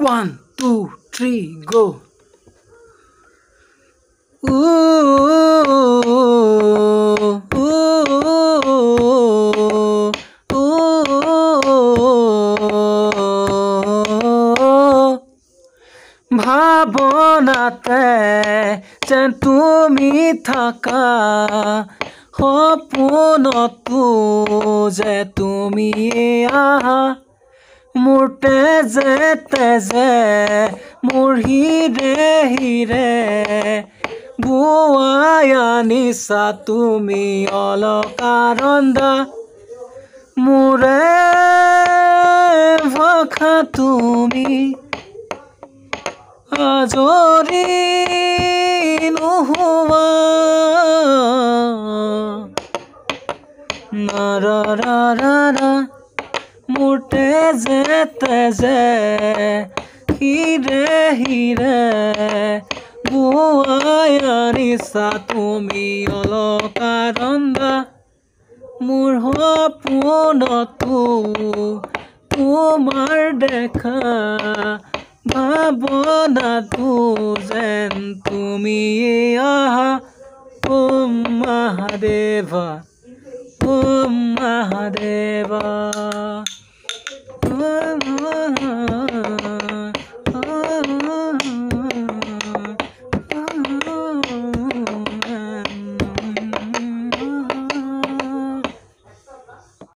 1, 2, 3, go. Ooh, ooh, ooh, ooh. ভাবনাতে যেন তুমি থাকা সপোনতো যে তুমি আহা মোৰ তেজে তেজে মোৰ হিৰে হিৰে বুৱাই আনিছা তুমি অলকানন্দা মোৰে ভাষা তুমি আজৰি নোহোৱা নাৰাৰাৰা মোৰ তেজে তেজে হিৰে হিৰে বুৱাই আনিছা তুমি অলকানন্দা মোৰ সপোনতো তোমাৰ দেখা ভাবনাতো যেন তুমি আহা ওম মহাদেৱা ওম মহাদেৱা।